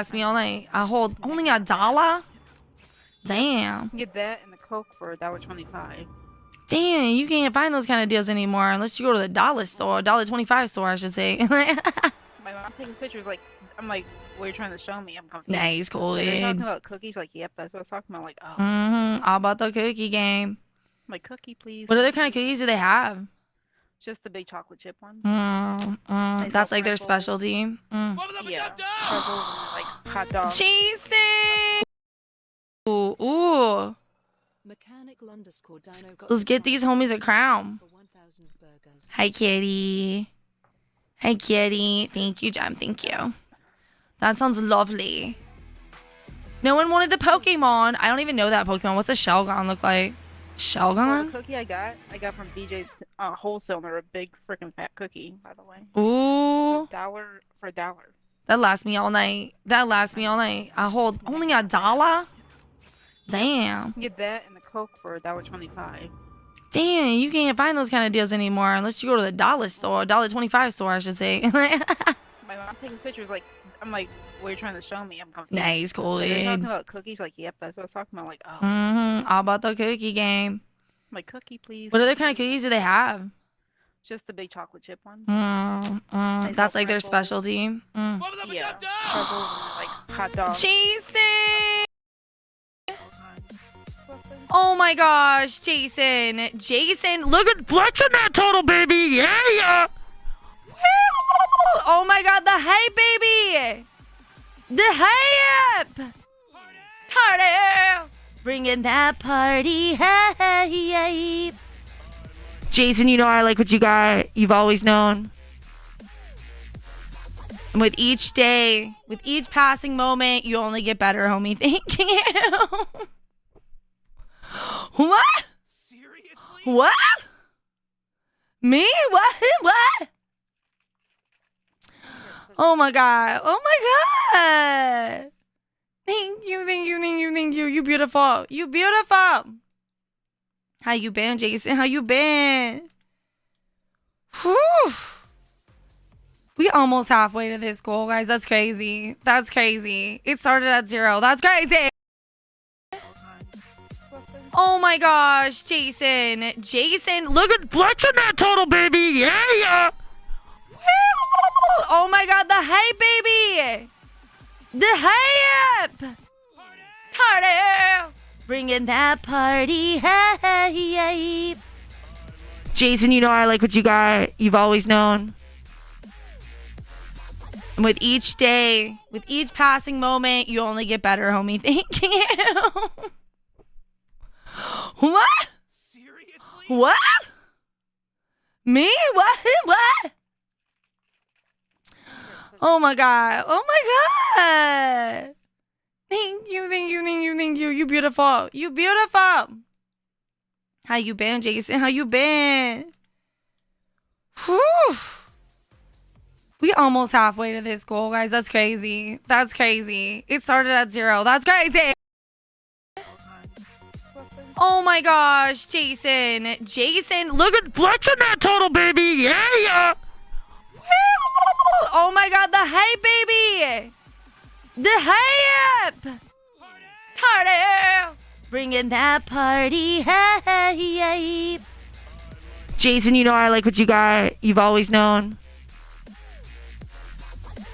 Ask me all night. I hold only $1. Damn. Get that and the Coke for $1.25. Damn, you can't find those kind of deals anymore unless you go to the dollar store, $1.25 store, I should say. My mom taking pictures like, I'm like, what are you trying to show me? I'm confused. Nice, cool. They're talking about cookies, like, yep, that's what I was talking about. Like, oh. All about the cookie game. I'm like, cookie, please. What other kind of cookies do they have? Just the big chocolate chip one. That's like their specialty. Yeah. Pretzels and, like, hot dogs. Cheesy! Ooh. Let's get these homies a crown. Hi, kitty. Hi, kitty. Thank you, Jem. Thank you. That sounds lovely. No one wanted the Pokemon. I don't even know that Pokemon. What's a Shelgon look like? Shelgon? The cookie I got from BJ's wholesale. They're a big freaking fat cookie, by the way. Ooh. For $1. That lasts me all night. That lasts me all night. I hold only $1. Damn. Get that and the Coke for $1.25. Damn, you can't find those kind of deals anymore unless you go to the dollar store, $1.25 store, I should say. My mom taking pictures like, I'm like, what are you trying to show me? I'm confused. Nice, cool. They're talking about cookies, like, yep, that's what I was talking about. Like, oh. All about the cookie game. I'm like, cookie, please. What other kind of cookies do they have? Just the big chocolate chip one. That's like their specialty. Yeah. Pretzels and, like, hot dogs. Cheesy! Oh my gosh, Jason. Jason, look at flexing that total, baby. Yeah. Oh my god, the hype, baby. The hype. Party. Bringing that party. Hey. Jason, you know I like what you got. You've always known. And with each day, with each passing moment, you only get better, homie. Thank you. What? Seriously? What? Me? What? Oh my god. Oh my god. Thank you. You beautiful. You beautiful. How you been, Jason? How you been? Whew. We almost halfway to this goal, guys. That's crazy. That's crazy. It started at 0. That's crazy. Oh my gosh, Jason. Jason, look at flexing that total, baby. Yeah. Oh my god, the hype, baby. The hype. Party. Bringing that party. Hey. Jason, you know I like what you got. You've always known. And with each day, with each passing moment, you only get better, homie. Thank you. What? Seriously? What? Me? What? Oh my god. Oh my god. Thank you. You beautiful. You beautiful. How you been, Jason? How you been? Whew. We almost halfway to this goal, guys. That's crazy. That's crazy. It started at 0. That's crazy. Oh my gosh, Jason. Jason, look at flexing that total, baby. Yeah. Oh my god, the hype, baby. The hype. Party. Bringing that party. Hey. Jason, you know I like what you got. You've always known.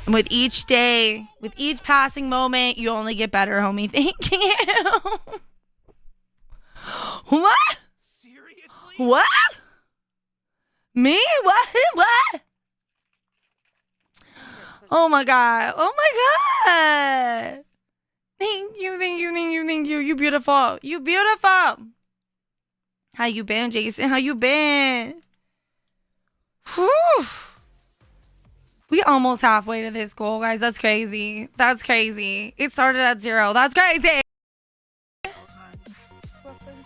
And with each day, with each passing moment, you only get better, homie. Thank you. What? Seriously? What? Me? What? Oh my god. Oh my god. Thank you. You beautiful. You beautiful. How you been, Jason? How you been? Whew. We almost halfway to this goal, guys. That's crazy. That's crazy. It started at 0. That's crazy.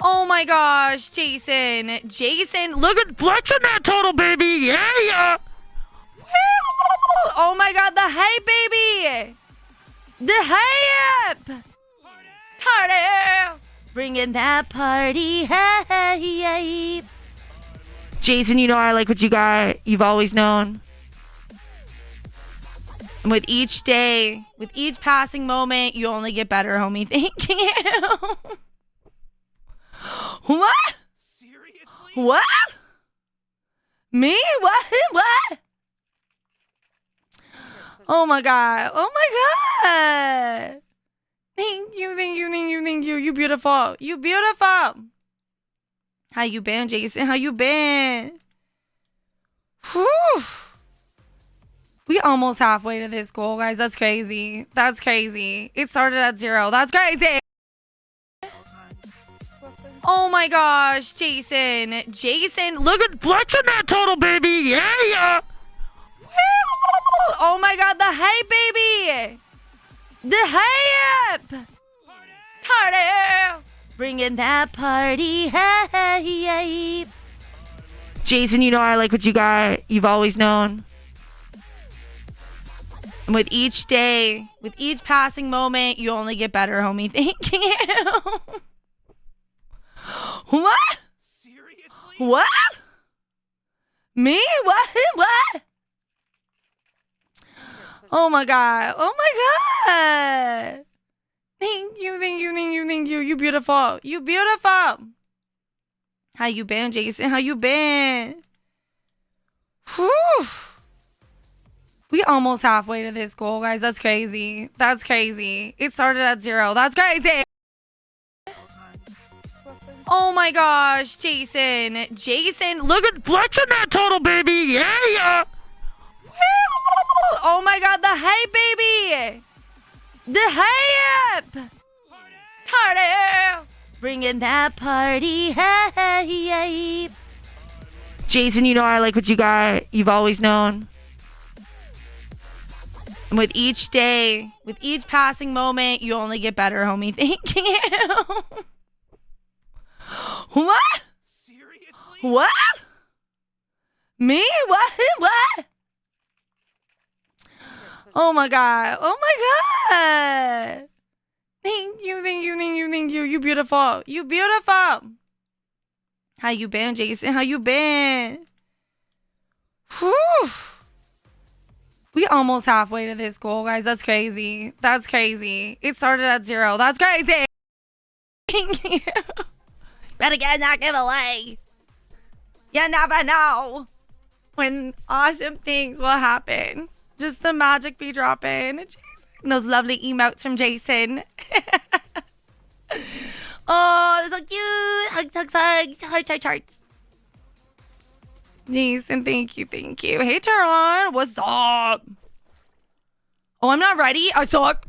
Oh my gosh, Jason. Jason, look at flexing that total, baby. Yeah. Oh my god, the hype, baby. The hype. Party. Bringing that party. Hey. Jason, you know I like what you got. You've always known. And with each day, with each passing moment, you only get better, homie. Thank you. What? Seriously? What? Me? What? What? Oh my God. Oh my God. Thank you, thank you, thank you, thank you. You beautiful. You beautiful. How you been, Jason? How you been? Whew. We almost halfway to this goal, guys. That's crazy. That's crazy. It started at 0. That's crazy. Oh my gosh, Jason. Jason, look at flexing that total, baby. Yeah. Oh my God, the hype, baby. The hype. Party. Bringing that party. Hey. Jason, you know I like what you got. You've always known. And with each day, with each passing moment, you only get better, homie. Thank you. What? Seriously? What? Me? What? What? Oh my God. Oh my God. Thank you, thank you, thank you, thank you. You beautiful. You beautiful. How you been, Jason? How you been? Whew. We almost halfway to this goal, guys. That's crazy. That's crazy. It started at 0. That's crazy. Oh my gosh, Jason. Jason, look at flexing that total, baby. Yeah. Oh my God, the hype, baby. The hype. Party. Bringing that party. Hey. Jason, you know I like what you got. You've always known. And with each day, with each passing moment, you only get better, homie. Thank you. What? Seriously? What? Me? What? What? Oh my God. Oh my God. Thank you, thank you, thank you, thank you. You beautiful. You beautiful. How you been, Jason? How you been? Whew. We almost halfway to this goal, guys. That's crazy. That's crazy. It started at 0. That's crazy. Thank you. Better get that giveaway. You never know when awesome things will happen. Just the magic be dropping. Jason. Those lovely emotes from Jason. Oh, they're so cute. Hugs. Hearts. Jason, thank you. Hey, Taron, what's up? Oh, I'm not ready. I suck.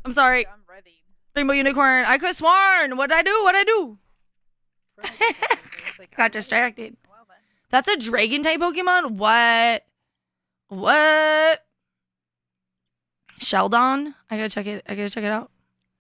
I'm sorry. I'm ready. Rainbow Unicorn. I could sworn. What'd I do? Got distracted. Well, then. That's a dragon type Pokemon? What? Sheldon? I gotta check it out.